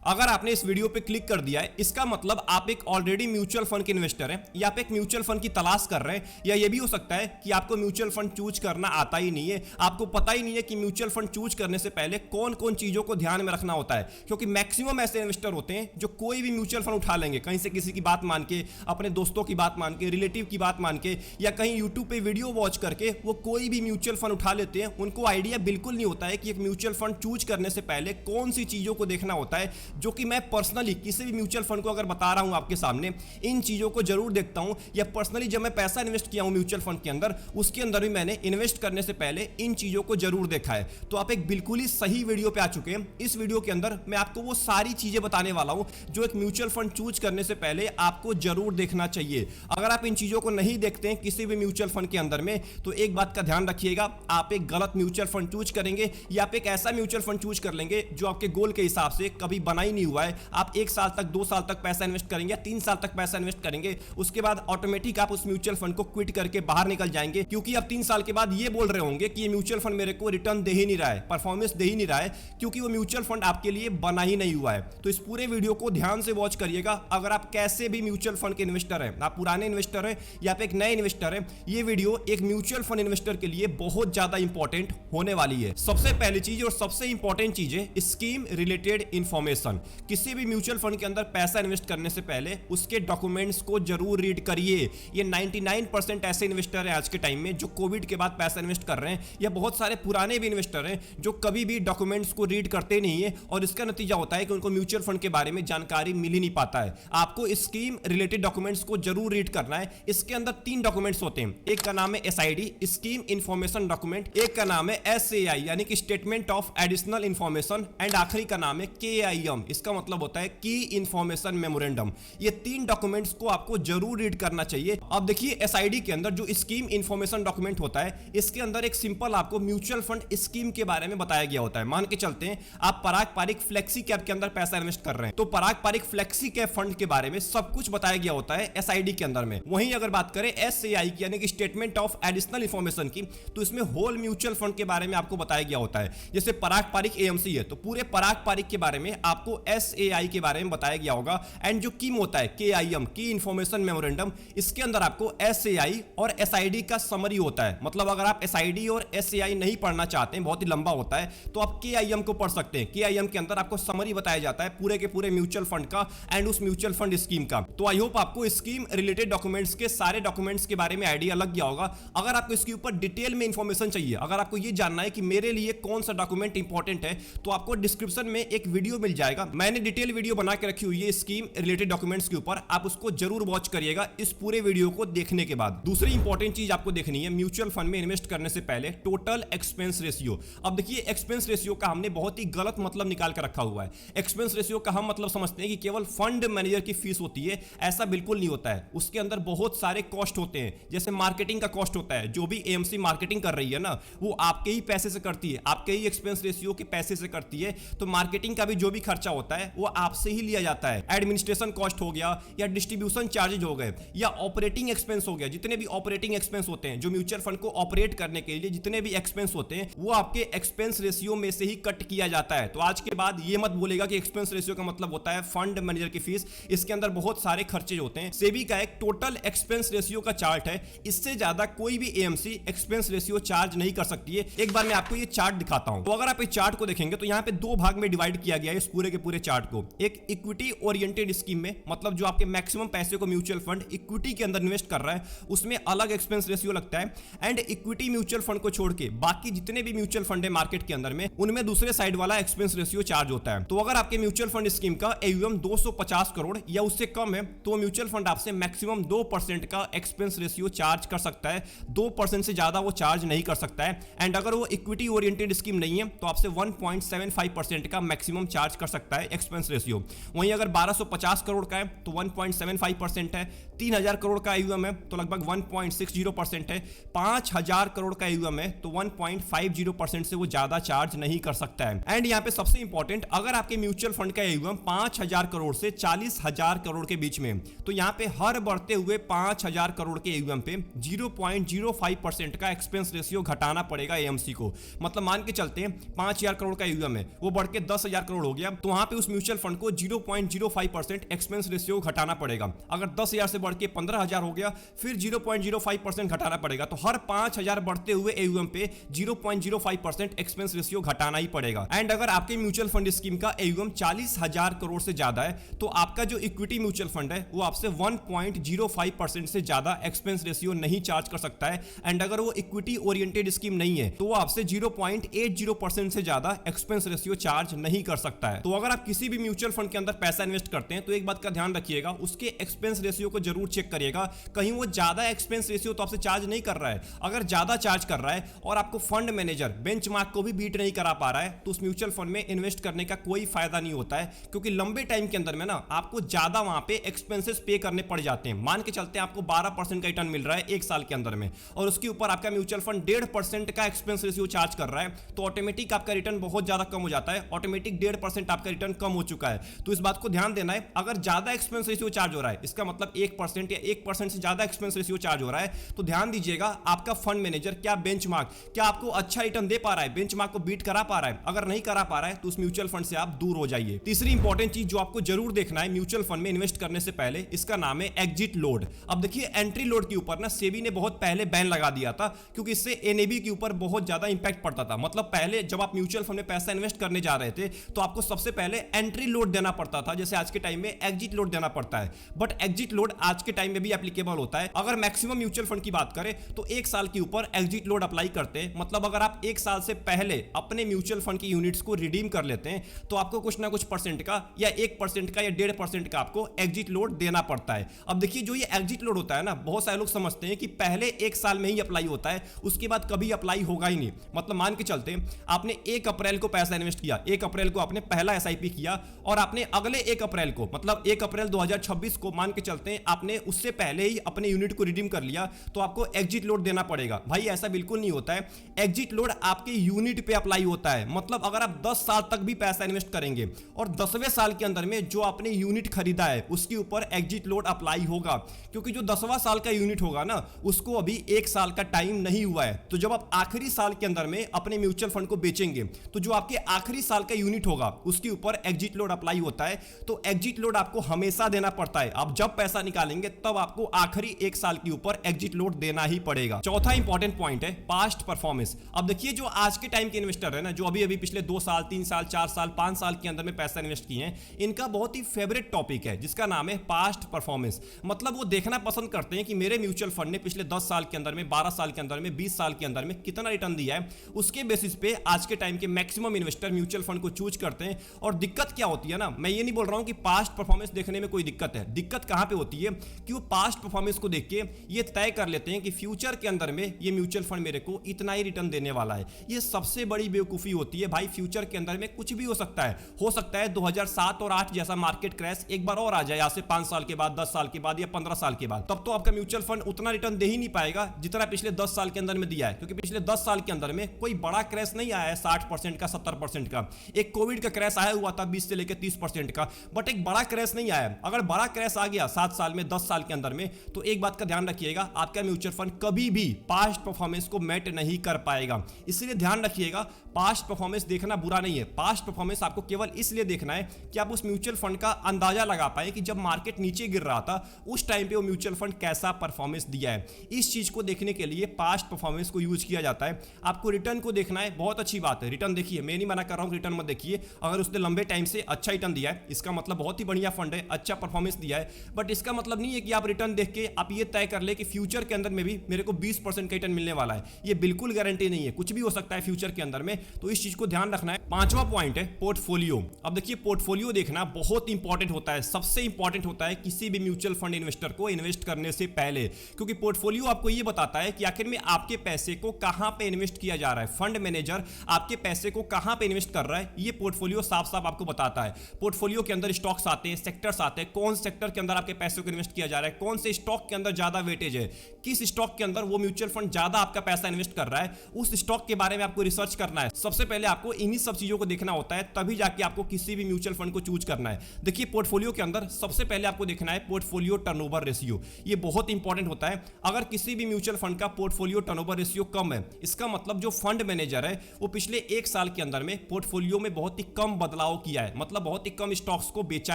अगर आपने इस वीडियो पे क्लिक कर दिया है, इसका मतलब आप एक ऑलरेडी म्यूचुअल फंड के इन्वेस्टर हैं या आप एक म्यूचुअल फंड की तलाश कर रहे हैं, या ये भी हो सकता है कि आपको म्यूचुअल फंड चूज करना आता ही नहीं है। आपको पता ही नहीं है कि म्यूचुअल फंड चूज करने से पहले कौन कौन चीजों को ध्यान में रखना होता है, क्योंकि मैक्सिमम ऐसे इन्वेस्टर होते हैं जो कोई भी म्यूचुअल फंड उठा लेंगे, कहीं से किसी की बात मान के, अपने दोस्तों की बात मान के, रिलेटिव की बात मान के, या कहीं यूट्यूब पे वीडियो वॉच करके वो कोई भी म्यूचुअल फंड उठा लेते हैं। उनको आइडिया बिल्कुल नहीं होता है कि एक म्यूचुअल फंड चूज करने से पहले कौन सी चीजों को देखना होता है, जो कि मैं पर्सनली किसी भी म्यूचुअल फंड को अगर बता रहा हूं आपके सामने, इन चीजों को जरूर देखता हूं। या पर्सनली जब मैं पैसा इन्वेस्ट किया हूं म्यूचुअल फंड के अंदर, उसके अंदर भी मैंने इन्वेस्ट करने से पहले इन चीजों को जरूर देखा है। तो आप एक बिल्कुल ही सही वीडियो पे आ चुके हैं। इस वीडियो के अंदर मैं आपको वो सारी चीजें बताने वाला हूं जो एक म्यूचुअल फंड चूज करने से पहले आपको जरूर देखना चाहिए। अगर आप इन चीजों को नहीं देखते हैं किसी भी म्यूचुअल फंड के अंदर में, तो एक बात का ध्यान रखिएगा, आप एक गलत म्यूचुअल फंड चूज करेंगे या आप एक ऐसा म्यूचुअल फंड चूज कर लेंगे जो आपके गोल के हिसाब से कभी बना ही नहीं हुआ है। आप 1 साल तक, 2 साल तक पैसा इन्वेस्ट करेंगे, 3 साल तक पैसा इन्वेस्ट करेंगे, उसके बाद ऑटोमेटिक आप उस म्यूचुअल फंड को क्विट करके बाहर निकल जाएंगे, क्योंकि आप 3 साल के बाद ये बोल रहे होंगे कि ये म्यूचुअल फंड मेरे को रिटर्न दे ही नहीं रहा है, परफॉर्मेंस दे ही नहीं रहा है, क्योंकि वो म्यूचुअल फंड आपके लिए बना ही नहीं हुआ है। तो इस पूरे वीडियो को ध्यान से वॉच करिएगा। अगर आप कैसे भी म्यूचुअल फंड के इन्वेस्टर हैं, आप पुराने इन्वेस्टर हैं या आप एक नए इन्वेस्टर हैं, ये वीडियो एक म्यूचुअल फंड इन्वेस्टर के लिए बहुत ज्यादा इंपॉर्टेंट होने वाली है। सबसे पहली चीज और सबसे इंपॉर्टेंट चीज है स्कीम रिलेटेड इंफॉर्मेशन। किसी भी म्यूचुअल फंड के अंदर पैसा इन्वेस्ट करने से पहले उसके डॉक्यूमेंट्स को जरूर रीड करिए। ये 99% ऐसे इन्वेस्टर हैं आज के टाइम में जो कोविड के बाद पैसा इन्वेस्ट कर रहे हैं, या बहुत सारे पुराने भी इन्वेस्टर हैं जो कभी भी डॉक्यूमेंट्स को रीड करते नहीं है, और इसका नतीजा होता है कि उनको म्यूचुअल फंड के बारे में जानकारी मिल ही नहीं पाता है। आपको स्कीम रिलेटेड डॉक्यूमेंट्स को जरूर रीड करना है। इसके अंदर 3 डॉक्यूमेंट्स होते हैं। एक का नाम है एसआईडी, स्कीम इंफॉर्मेशन डॉक्यूमेंट, एक का नाम है एसएआई यानी कि statement of additional information, and आखिरी का नाम है केआईएम, इसका मतलब होता है की इंफॉर्मेशन मेमोरेंडम। ये 3 डॉक्यूमेंट्स को आपको जरूर रीड करना चाहिए। अब देखिए एसआईडी के अंदर जो स्कीम इंफॉर्मेशन डॉक्यूमेंट होता है, इसके अंदर एक सिंपल आपको म्यूचुअल फंड स्कीम के बारे में बताया गया होता है। मान के चलते हैं आप पराग पारिक फ्लेक्सी कैप के अंदर पैसा इन्वेस्ट कर रहे हैं, तो पराग पारिक फ्लेक्सी कैप फंड के बारे में सब कुछ बताया गया होता है एसआईडी के अंदर में। वहीं अगर बात करें एसएआई की यानी कि स्टेटमेंट ऑफ एडिशनल इंफॉर्मेशन की, तो इसमें होल म्यूचुअल फंड के बारे में आपको बताया गया होता है। जैसे पराग पारिक एएमसी है, तो पूरे पराग पारिक के बारे में आपको एसएआई के बारे में बताया गया होगा। एंड जो कीम होता है केआईएम, की इंफॉर्मेशन मेमोरेंडम, इसके अंदर आपको एसएआई और एसआईडी का समरी होता है। मतलब अगर आप एसआईडी और एसएआई नहीं पढ़ना चाहते हैं, बहुत ही लंबा होता है, तो आप केआईएम को पढ़ सकते हैं। केआईएम के अंदर आपको समरी बताया जाता है पूरे के पूरे म्यूचुअल फंड का एंड उस म्यूचुअल फंड स्कीम का। तो आई होप आपको स्कीम रिलेटेड डॉक्यूमेंट्स के सारे डॉक्यूमेंट्स के बारे में आइडिया लग गया होगा। अगर आपको इसके ऊपर डिटेल में इंफॉर्मेशन चाहिए, अगर आपको ये जानना है कि मेरे लिए कौन सा डॉक्यूमेंट इंपॉर्टेंट है, तो आपको डिस्क्रिप्शन में एक वीडियो मिल जाएगा। मैंने डिटेल वीडियो बना के रखी हुई है स्कीम रिलेटेड डॉक्यूमेंट्स के ऊपर, आप उसको जरूर वॉच करिएगा इस पूरे वीडियो को देखने के बाद। दूसरी इंपॉर्टेंट चीज आपको देखनी है म्यूचुअल फंड में इन्वेस्ट करने से पहले, टोटल एक्सपेंस रेशियो। अब देखिए एक्सपेंस रेशियो का हमने बहुत ही गलत मतलब निकाल कर रखा हुआ है। एक्सपेंस रेशियो का हम मतलब समझते हैं कि केवल फंड मैनेजर की फीस होती है, ऐसा बिल्कुल नहीं होता है। उसके अंदर बहुत सारे कॉस्ट होते हैं। जैसे मार्केटिंग का कॉस्ट होता है, जो भी एएमसी मार्केटिंग कर रही है ना, वो आपके ही पैसे से करती है, आपके ही एक्सपेंस रेशियो के पैसे से करती है। तो मार्केटिंग का भी जो भी खर्चा होता है वो आपसे ही लिया जाता है। एडमिनिस्ट्रेशन कॉस्ट हो गया, या डिस्ट्रीब्यूशन चार्जेज हो गए, या ऑपरेटिंग एक्सपेंस हो गया। जितने भी ऑपरेटिंग एक्सपेंस होते हैं, जो म्यूचुअल फंड को ऑपरेट करने के लिए जितने भी एक्सपेंस होते हैं, वो आपके एक्सपेंस रेशियो में से ही कट किया जाता है। तो आज के बाद ये मत बोलेगा कि एक्सपेंस रेशियो का मतलब होता है फंड मैनेजर की फीस। इसके अंदर बहुत सारे खर्चे होते हैं। सेबी का एक टोटल एक्सपेंस रेशियो का चार्ट है, इससे ज्यादा कोई भी एएमसी एक्सपेंस रेशियो चार्ज नहीं कर सकती है। एक बार मैं आपको ये चार्ट दिखाता हूं। तो अगर आप इस चार्ट को देखेंगे तो यहां पे 2 भाग में डिवाइड किया गया है इस पूरे के पूरे चार्ट को। एक इक्विटी ओरिएंटेड स्कीम में, मतलब जो आपके मैक्सिमम पैसे को म्यूचुअल फंड इक्विटी के अंदर इन्वेस्ट कर रहा है, उसमें अलग एक्सपेंस रेशियो लगता है। एंड इक्विटी म्यूचुअल फंड को छोड़ के बाकी जितने भी म्यूचुअल फंड है मार्केट के अंदर में, उनमें दूसरे साइड वाला एक्सपेंस रेशियो चार्ज होता है। तो अगर आपके म्यूचुअल फंड स्कीम का एयूएम 250 करोड़ या उससे कम है, तो म्यूचुअल फंड आपसे मैक्सिमम 2% का एक्सपेंस रेशियो चार्ज कर सकता है। 2% से ज्यादा वो चार्ज नहीं कर सकता है। एंड अगर वो इक्विटी ओरिएंटेड स्कीम नहीं है, तो आपसे 1.75% का मैक्सिमम चार्ज कर सकता है एक्सपेंस रेशियो। वहीं अगर 1250 करोड़ का है तो 1.75% है। 3000 करोड़ का एयूएम है तो लगभग 1.60% है। 5000 करोड़ का एयूएम है तो 1.50% से वो ज्यादा चार्ज नहीं कर सकता है। एंड यहाँ पे सबसे इंपॉर्टेंट, अगर आपके म्यूचुअल फंड का एयूएम 5000 करोड़ से 40000 करोड़ के बीच में, तो यहाँ पे हर बढ़ते हुए 5000 करोड़ के एयूएम पे 0.05% का एक्सपेंस रेशियो घटाना पड़ेगा एएमसी को। मतलब मान के चलते हैं 5000 करोड़ का एयूएम है, वो बढ़ के 10000 करोड़ हो गया, तो वहां पे उस म्यूचुअल फंड को 0.05% एक्सपेंस रेशियो घटाना पड़ेगा। अगर 10,000 से बढ़ के 15,000 हो गया फिर 0.05% घटाना पड़ेगा। तो हर 5,000 बढ़ते हुए एयूएम पे 0.05% एक्सपेंस रेशियो घटाना ही पड़ेगा। एंड अगर आपके म्यूचुअल फंड स्कीम का एयूएम 40,000 करोड़ से ज्यादा है तो आपका जो इक्विटी म्यूचुअल फंड है वो आपसे 1.05% से ज्यादा एक्सपेंस रेशियो नहीं चार्ज कर सकता है। एंड अगर वो इक्विटी ओरिएंटेड स्कीम नहीं है तो वो आपसे 0.80% से ज्यादा एक्सपेंस रेशियो चार्ज नहीं कर सकता है। तो अगर आप किसी भी म्यूचुअल फंड के अंदर पैसा इन्वेस्ट करते हैं तो एक बात का ध्यान रखिएगा, उसके एक्सपेंस रेशियो को जरूर चेक करिएगा, कहीं वो ज्यादा एक्सपेंस रेशियो तो आपसे चार्ज नहीं कर रहा है। अगर ज्यादा चार्ज कर रहा है और आपको फंड मैनेजर बेंचमार्क को भी बीट नहीं करा पा रहा है तो उस म्यूचुअल फंड में इन्वेस्ट करने का कोई फायदा नहीं होता है, क्योंकि लंबे टाइम के अंदर में ना आपको ज्यादा वहां पे एक्सपेंसेस पे करने पड़ जाते हैं। मान के चलते हैं आपको 12% का रिटर्न मिल रहा है एक साल के अंदर में और उसके ऊपर आपका म्यूचुअल फंड 1.5% का एक्सपेंस रेशियो चार्ज कर रहा है तो ऑटोमेटिक आपका रिटर्न बहुत ज्यादा कम हो जाता है। ऑटोमेटिक 1.5% आपका रिटर्न कम हो चुका है। तो इस बात को ध्यान देना है, अगर ज्यादा एक्सपेंस रेशियो चार्ज हो रहा है, इसका मतलब 1% या 1% से ज्यादा एक्सपेंस रेशियो चार्ज हो रहा है, तो ध्यान दीजिएगा आपका फंड मैनेजर क्या बेंचमार्क क्या आपको अच्छा रिटर्न दे पा रहा है, बेंचमार्क को बीट करा पा रहा है। अगर नहीं करा पा रहा है तो उस म्यूचुअल फंड से आप दूर हो जाइए। तीसरी इंपॉर्टेंट चीज जो आपको जरूर देखना है म्यूचुअल फंड में इन्वेस्ट करने से पहले, इसका नाम है एग्जिट लोड। अब देखिए एंट्री लोड के ऊपर ना सेबी ने बहुत पहले बैन लगा दिया था, क्योंकि इससे एनएबी के ऊपर बहुत ज्यादा इंपैक्ट पड़ता था। मतलब पहले जब आप म्यूचुअल फंड में पैसा इन्वेस्ट करने जा रहे थे तो आपको सबसे पहले एंट्री लोड देना पड़ता था, जैसे आज के टाइम में एग्जिट लोड देना पड़ता है। बट एग्जिट लोड आज के टाइम में भी एप्लीकेबल होता है। अगर मैक्सिमम म्यूचुअल फंड की बात करें तो एक साल के ऊपर एग्जिट लोड अप्लाई करते हैं। मतलब अगर आप एक साल से पहले अपने म्यूचुअल फंड की यूनिट्स को रिडीम कर लेते हैं तो आपको कुछ ना कुछ परसेंट का या 1% का या 1.5% का आपको एग्जिट लोड देना पड़ता है। अब देखिए जो ये एग्जिट लोड होता है ना, बहुत सारे लोग समझते हैं कि पहले एक साल में ही अप्लाई होता है, उसके बाद कभी अप्लाई होगा ही नहीं। मतलब मान के चलते आपने 1 अप्रैल को पैसा इन्वेस्ट किया, 1 अप्रैल को आपने पहला एसआईपी किया और आपने अगले 1 अप्रैल को मतलब 1 अप्रैल 2026 को मान के चलते हैं आपने उससे पहले ही अपने यूनिट को रिडीम कर लिया तो आपको एग्जिट लोड देना पड़ेगा। भाई ऐसा बिल्कुल नहीं होता है। एग्जिट लोड आपके यूनिट पे अप्लाई होता है। मतलब अगर आप 10 साल तक भी पैसा इन्वेस्ट करेंगे और 10वें साल के अंदर में जो आपने यूनिट खरीदा है उसके ऊपर एग्जिट लोड अप्लाई होगा, क्योंकि जो 10वां साल का यूनिट होगा ना उसको अभी 1 साल का टाइम नहीं हुआ है। तो जब आप आखिरी साल के अंदर में अपने म्यूचुअल फंड को बेचेंगे तो जो आपके आखिरी साल का यूनिट होगा उसके ऊपर एग्जिट लोड अप्लाई होता है। तो एग्जिट लोड आपको हमेशा देना पड़ता है। आप जब पैसा निकालेंगे तब आपको आखिरी 1 साल के ऊपर एग्जिट लोड देना ही पड़ेगा। चौथा इंपॉर्टेंट पॉइंट है पास्ट परफॉर्मेंस। अब देखिए जो आज के टाइम के इन्वेस्टर है ना, जो अभी पिछले 2 साल 3 साल 4 साल 5 साल के अंदर में पैसा इन्वेस्ट किए हैं, इनका बहुत ही फेवरेट टॉपिक है जिसका नाम है पास्ट परफॉर्मेंस। मतलब वो देखना पसंद करते हैं कि मेरे म्यूचुअल फंड ने पिछले 10 साल के अंदर में 12 साल के अंदर में 20 साल के अंदर में कितना रिटर्न दिया है। उसके बेसिस पे आज के टाइम के मैक्सिमम इन्वेस्टर म्यूचुअल फंड को चूज करते हैं। और दिक्कत क्या होती है ना, मैं ये नहीं बोल रहा हूं कि पास्ट परफॉर्मेंस देखने में कोई दिक्कत है। दिक्कत कहां पे होती है कि वो पास्ट परफॉर्मेंस को देख के ये तय कर लेते हैं कि फ्यूचर के अंदर में ये म्यूचुअल फंड मेरे को इतना ही रिटर्न देने वाला है। ये सबसे बड़ी बेवकूफी होती है भाई। फ्यूचर के अंदर में कुछ भी हो सकता है। हो सकता है 2007 और 8 जैसा मार्केट क्रैश एक बार और आ जाए, आज से 5 साल के बाद 10 साल के बाद या 15 साल के बाद। तब तो आपका म्यूचुअल फंड उतना रिटर्न दे ही नहीं पाएगा जितना पिछले 10 साल के अंदर में दिया है, क्योंकि पिछले 10 साल के अंदर में कोई बड़ा क्रैश नहीं आया है 60% का 70% का। एक कोविड का क्रैश आया हुआ था 20 से लेकर 30% का, बट एक बड़ा क्रैश नहीं आया। अगर बड़ा क्रैश आ गया 7 साल में 10 साल के अंदर में तो एक बात का ध्यान रखिएगा, आपका म्यूचुअल फंड कभी भी पास्ट परफॉर्मेंस को मैट नहीं कर पाएगा। इसलिए ध्यान रखिएगा, पास्ट परफॉर्मेंस देखना बुरा नहीं है। पास्ट परफॉर्मेंस आपको केवल इसलिए देखना है कि आप उस म्यूचुअल फंड का अंदाजा लगा पाए कि जब मार्केट नीचे गिर रहा था उस टाइम पे वो म्यूचुअल फंड कैसा परफॉर्मेंस दिया है। इस चीज को देखने के लिए पास्ट परफॉर्मेंस को यूज किया जाता है। आपको रिटर्न को देखना है, बहुत अच्छी बात है, रिटर्न देखिए, मैं नहीं मना कर रहा हूं रिटर्न मत देखिए। अगर उसने लंबे टाइम से अच्छा रिटर्न दिया है इसका मतलब बहुत ही बढ़िया फंड है, अच्छा परफॉर्मेंस दिया है। बट इसका मतलब नहीं है कि आप रिटर्न देख के आप ये तय कर ले कि फ्यूचर के अंदर में भी मेरे को 20% का रिटर्न मिलने वाला है। ये बिल्कुल गारंटी नहीं है, कुछ भी हो सकता है फ्यूचर के अंदर में। तो इस चीज को ध्यान रखना है। 5वां पॉइंट है पोर्टफोलियो। अब देखिए पोर्टफोलियो देखना बहुत इंपॉर्टेंट होता है, सबसे इंपॉर्टेंट होता है किसी भी म्यूचुअल फंड इन्वेस्टर को इन्वेस्ट करने से पहले, क्योंकि पोर्टफोलियो आपको ये बताता है कि आखिर में आपके पैसे को कहां पे इन्वेस्ट किया जा रहा है। फंड मैनेजर आपके पैसे को कहां पे इन्वेस्ट कर रहा है ये पोर्टफोलियो साफ साफ आपको बताता है। पोर्टफोलियो के अंदर स्टॉक्स आते हैं, सेक्टर्स आते हैं, कौन सेक्टर के अंदर आपके पैसे को इन्वेस्ट किया जा रहा है, कौन से स्टॉक के अंदर ज्यादा वेटेज है, किस स्टॉक के अंदर वो म्यूचुअल फंड ज्यादा आपका पैसा इन्वेस्ट कर रहा है, उस स्टॉक के बारे में आपको रिसर्च करना है। सबसे पहले आपको इन्हीं सब चीजों को देखना होता है, तभी जाके आपको किसी भी म्यूचुअल फंड को चूज करना है। देखिए पोर्टफोलियो के अंदर सबसे पहले आपको देखना है पोर्टफोलियो टर्नओवर रेशियो। ये बहुत इंपॉर्टेंट होता है। अगर किसी भी म्यूचुअल फंड का पोर्टफोलियो टर्नओवर रेशियो कम है, इसका मतलब जो फंड मैनेजर है वो पिछले 1 साल के अंदर में पोर्टफोलियो में बहुत ही कम बदलाव बदलाव किया है, मतलब बहुत ही कम स्टॉक्स को बेचा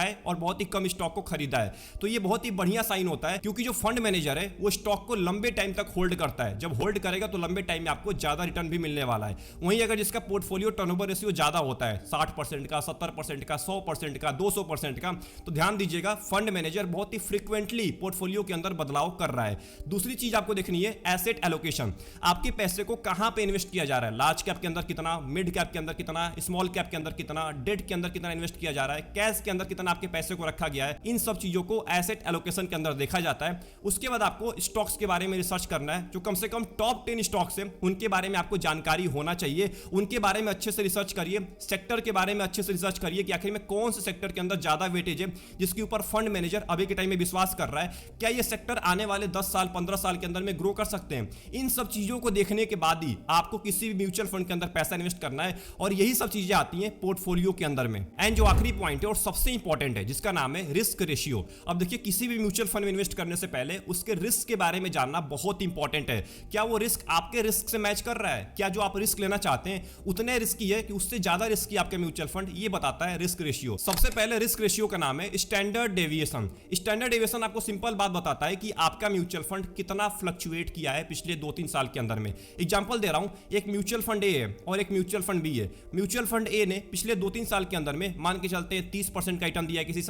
है और बहुत ही कम स्टॉक को खरीदा है। तो ये बहुत ही बढ़िया साइन होता है, क्योंकि जो फंड मैनेजर है वो स्टॉक को लंबे टाइम तक होल्ड करता है। जब होल्ड करेगा तो लंबे टाइम में आपको ज्यादा रिटर्न भी मिलने वाला है। वहीं अगर जिसका पोर्टफोलियो टर्नओवर रेशियो ज्यादा होता है, 60% का, 70% का, 100% का, 200% का, तो ध्यान दीजिएगा फंड मैनेजर बहुत ही फ्रीक्वेंटली पोर्टफोलियो के अंदर बदलाव कर रहा है। दूसरी चीज आपको देखनी है एसेट एलोकेशन, आपके पैसे को कहां पे इन्वेस्ट किया जा रहा है, लार्ज कैप के अंदर कितना, मिड कैप के अंदर कितना, स्मॉल कैप के अंदर कितना, डेट के अंदर कितना इन्वेस्ट किया जा रहा है, कैश के अंदर कितना आपके पैसे को रखा गया है। इन सब चीजों को एसेट एलोकेशन के अंदर देखा जाता है। उसके बाद आपको स्टॉक्स के बारे में रिसर्च करना है, जो कम से कम टॉप 10 स्टॉक्स हैं उनके बारे में आपको जानकारी होना चाहिए। उनके बारे में अच्छे से रिसर्च करिए, सेक्टर के बारे में अच्छे से रिसर्च करिए कि आखिर में कौन से सेक्टर के अंदर ज्यादा वेटेज है, जिसके ऊपर फंड मैनेजर अभी के टाइम में विश्वास कर रहा है। क्या ये सेक्टर आने वाले 10 साल 15 साल के अंदर में ग्रो कर सकते हैं? इन सब चीजों को देखने के बाद ही आपको किसी भी म्यूचुअल फंड के अंदर पैसा इन्वेस्ट करना है, और यही सब चीजें आती हैं पोर्टफोलियो के अंदर में। एंड जो आखिरी पॉइंट है और सबसे इंपॉर्टेंट है, जिसका नाम है रिस्क रेशियो। अब देखिए, किसी भी म्यूचुअल फंड में इन्वेस्ट करने से पहले उसके रिस्क के बारे में जानना बहुत इंपॉर्टेंट है। क्या वो रिस्क आपके रिस्क से मैच कर रहा है? क्या जो आप रिस्क लेना चाहते हैं उतने रिस्की है कि उससे ज्यादा रिस्की आपके म्यूचुअल फंड? ये बताता है रिस्क रेशियो। सबसे पहले रिस्क रेशियो का नाम है स्टैंडर्ड डेविएशन। स्टैंडर्ड डेविएशन आपको सिंपल बात बताता है कि आपका म्यूचुअल फंड कितना फ्लक्चुएट किया है पिछले 2-3 साल के अंदर में। एग्जांपल दे रहा हूं, एक म्यूचुअल फंड ए है और एक म्यूचुअल फंड बी है। म्यूचुअल फंड ए ने पिछले 2-3 साल के अंदर में मान के चलते 30% का रिटर्न दिया है, किसी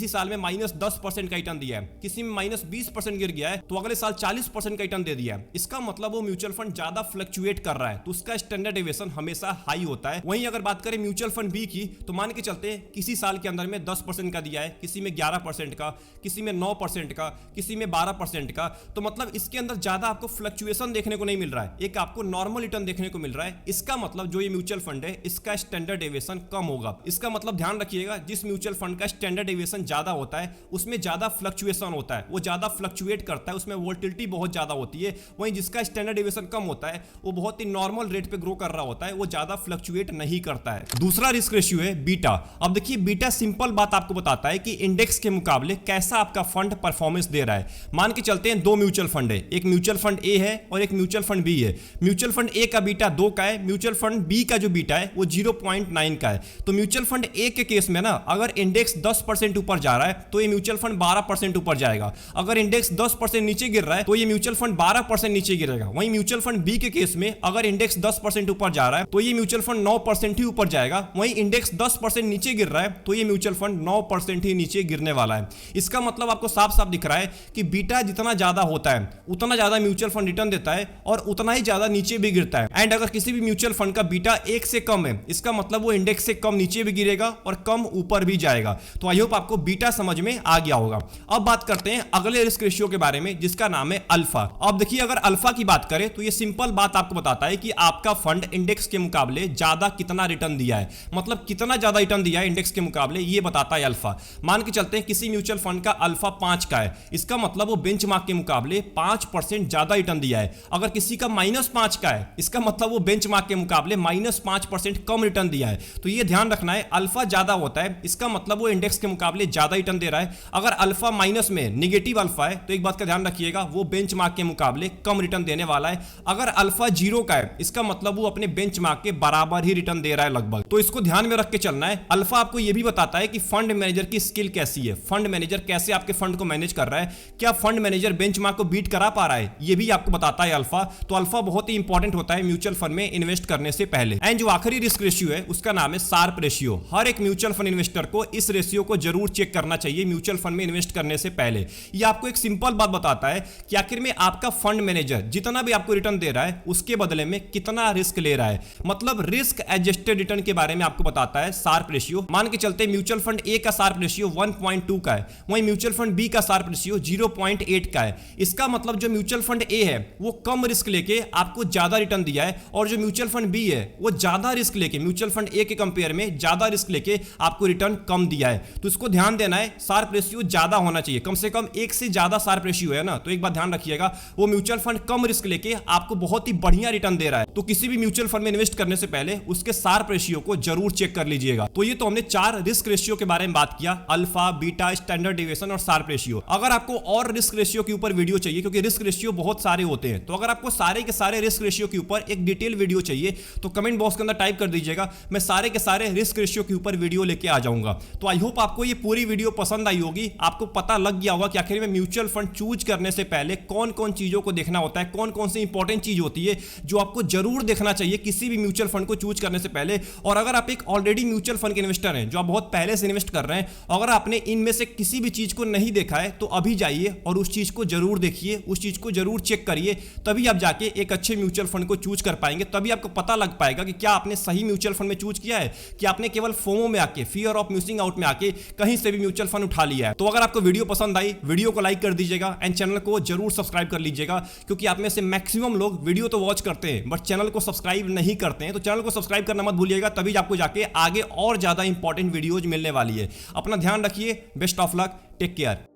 साल में -10% का रिटर्न दिया है, किसी में -20% गिर गया है, तो अगले साल 40% का रिटर्न दे दिया है। इसका मतलब वो म्यूचुअल फंड ज्यादा फ्लक्चुएट कर रहा है, तो उसका स्टैंडर्ड डेविएशन हमेशा हाई होता है। वहीं अगर बात करें म्यूचुअल फंड बी की, तो मान के चलते हैं किसी साल के अंदर में 10% का दिया है, किसी में 11% का, किसी में 9% का, किसी में 12% का, तो मतलब इसके अंदर ज्यादा आपको फ्लक्चुएशन देखने को नहीं मिल रहा है, एक आपको नॉर्मल रिटर्न देखने को मिल रहा है। इसका मतलब जो ये म्यूचुअल फंड है इसका स्टैंडर्ड डेविएशन कम होगा। इसका मतलब ध्यान रखिएगा, जिस म्यूचुअल फंड का स्टैंडर्ड डेविएशन ज्यादा होता है उसमें ज्यादा फ्लक्चुएशन होता है, वो ज्यादा फ्लक्चुएट करता है, उसमें वोलेटिलिटी बहुत ज्यादा होती है। वहीं जिसका स्टैंडर्ड डेविएशन कम होता है वो बहुत ही नॉर्मल रेट पे ग्रो कर रहा होता है, वो ज्यादा फ्लक्चुएट नहीं करता है। दूसरा रिस्क रेशियो है बीटा। अब देखिए, बीटा सिंपल बात आपको बताता है कि इंडेक्स के मुकाबले कैसा आपका फंड परफॉर्मेंस दे रहा है। मान के चलते हैं 2 म्यूचुअल फंड है, एक म्यूचुअल फंड ए है और एक म्यूचुअल फंड बी है। म्यूचुअल फंड ए का बीटा 2 का है, म्यूचुअल फंड बी का जो बीटा है वो 0.9 का है। तो म्यूचुअल फंड ए के केस में ना, अगर इंडेक्स 10% ऊपर जा रहा है तो ये म्यूचुअल फंड 12% ऊपर जाएगा। अगर इंडेक्स 10% नीचे गिर रहा है तो ये म्यूचुअल फंड 12% नीचे गिरेगा। वहीं म्यूचुअल फंड बी के केस में अगर इंडेक्स 10% ऊपर जा रहा है तो ये म्यूचुअल फंड 9% ही ऊपर जाएगा। वहीं इंडेक्स 10% नीचे गिर रहा है तो ये म्यूचुअल फंड 9% ही नीचे गिरने वाला है। इसका मतलब आपको साफ साफ दिख रहा है कि बीटा जितना ज्यादा होता है उतना ज्यादा म्यूचुअल फंड रिटर्न देता है और उतना ही ज्यादा नीचे भी गिरता है। एंड अगर किसी भी म्यूचुअल फंड का बीटा 1 से कम है, इसका मतलब वो इंडेक्स से कम नीचे भी गिरेगा और कम ऊपर भी जाएगा। तो आई होप आपको बीटा समझ में आ गया होगा। अब बात करते हैं अगले रिस्क रेशियो के बारे में, जिसका नाम है अल्फा। अब देखिए, अगर अल्फा की बात करें तो ये सिंपल बात आपको बताता है कि आपका फंड इंडेक्स के मुकाबले ज्यादा कितना रिटर्न दिया है, मतलब कितना ज्यादा रिटर्न दिया है इंडेक्स के मुकाबले, ये बताता है अल्फा। मान के चलते हैं किसी म्यूचुअल फंड का अल्फा 5 का है, इसका मतलब वो बेंचमार्क के मुकाबले 5% ज्यादा रिटर्न दिया है। अगर किसी का -5 का है, इसका मतलब वो बेंचमार्क के मुकाबले -5% कम रिटर्न दिया है। तो ये ध्यान रखना है, अल्फा ज्यादा होता है इसका मतलब वो इंडेक्स के मुकाबले ज्यादा रिटर्न दे रहा है। अगर अल्फा माइनस में नेगेटिव अल्फा है तो एक बात का ध्यान रखिएगा, वो बेंचमार्क के मुकाबले कम रिटर्न देने वाला है। अगर अल्फा 0 का है, इसका मतलब वो अपने बेंचमार्क के बराबर ही रिटर्न दे रहा है लगभग। तो इसको ध्यान में रख के चलना है। अल्फा आपको ये भी बताता है कि फंड मैनेजर की स्किल कैसी है, फंड मैनेजर कैसे आपके फंड को मैनेज कर रहा है, क्या फंड मैनेजर बेंचमार्क को बीट करा पा रहा है, ये भी आपको बताता है अल्फा। तो अल्फा बहुत ही इंपॉर्टेंट होता है म्यूचुअल फंड में इन्वेस्ट करने से पहले। एंड जो आखिरी रिस्क रेशियो है उसका नाम है शार्प रेशियो। हर एक म्यूचुअल फंड इन्वेस्टर को इस रेशियो को जरूर चेक करना चाहिए म्यूचुअल फंड में इन्वेस्ट करने से पहले। ये आपको एक सिंपल बात बताता है कि आखिर में आपका फंड मैनेजर जितना भी आपको रिटर्न दे रहा है उसके बदले में कितना रिस्क ले रहा है, मतलब रिस्क एडजस्टेड रिटर्न के बारे में आपको बताता है शार्प रेशियो। मान के चलते म्यूचुअल फंड ए का शार्प रेशियो 1.2 का है, वहीं म्यूचुअल फंड बी का शार्प रेशियो 0.8 का है। इसका मतलब जो म्यूचुअल फंड ए है वो कम रिस्क लेके आपको ज्यादा रिटर्न दिया है, और जो म्यूचुअल फंड बी है वो ज्यादा रिस्क लेके म्यूचुअल फंड ए के कंपेयर में ज्यादा रिस्क लेके आपको रिटर्न कम दिया है। तो इसको ध्यान देना है, शार्प रेशियो ज्यादा होना चाहिए, कम से कम 1 से ज्यादा शार्प रेशियो है ना, तो एक बात ध्यान रखिएगा, वो म्यूचुअल फंड कम रिस्क लेके आपको बहुत ही बढ़िया रिटर्न दे रहा है। तो किसी भी म्यूचुअल फंड में इन्वेस्ट करने से पहले उसके शार्प रेशियो को जरूर चेक कर लीजिएगा। तो ये तो हमने 4 रिस्क रेशियो के बारे में बात किया, अल्फा, बीटा, स्टैंडर्ड डेविएशन और शार्प रेशियो। अगर आपको और रिस्क रेशियो के ऊपर वीडियो चाहिए, क्योंकि रिस्क रेशियो बहुत सारे होते हैं, तो अगर आपको सारे के सारे रिस्क रेशियो के ऊपर एक डिटेल वीडियो चाहिए तो कमेंट बॉक्स के अंदर टाइप कर दीजिएगा, मैं सारे के सारे सारे रिस्क रेशियो के ऊपर वीडियो लेके आ जाऊंगा। तो आई होप आपको ये पूरी वीडियो पसंद आई होगी, आपको पता लग गया होगा कि आखिर में म्यूचुअल फंड चूज करने से पहले कौन कौन चीजों को देखना होता है, कौन कौन सी इंपॉर्टेंट चीज होती है जो आपको जरूर देखना चाहिए किसी भी म्यूचुअल फंड को चूज करने से पहले। और अगर आप एक ऑलरेडी म्यूचुअल फंड के इन्वेस्टर हैं, जो आप बहुत पहले से इन्वेस्ट कर रहे हैं, अगर आपने इनमें से किसी भी चीज को नहीं देखा है तो अभी जाइए और उस चीज को जरूर देखिए, उस चीज को जरूर चेक करिए, तभी आप जाके एक अच्छे म्यूचुअल फंड को चूज कर पाएंगे। तभी आपको पता लग पाएगा कि क्या आपने सही म्यूचुअल फंड में चूज किया है, कि आपने केवल फोमो में आके, फियर ऑफ मिसिंग आउट में आके कहीं से भी म्यूचुअल फंड उठा लिया है। तो अगर आपको वीडियो पसंद आई, वीडियो को लाइक कर दीजिएगा एंड चैनल को जरूर सब्सक्राइब कर लीजिएगा, क्योंकि आप में से मैक्सिमम लोग वीडियो तो वॉच करते हैं बट चैनल को सब्सक्राइब नहीं करते हैं। तो चैनल को सब्सक्राइब करना मत भूलिएगा, तभी आपको जाके आगे और ज्यादा इंपॉर्टेंट वीडियोज मिलने वाली है। अपना ध्यान रखिए, best of luck, take care.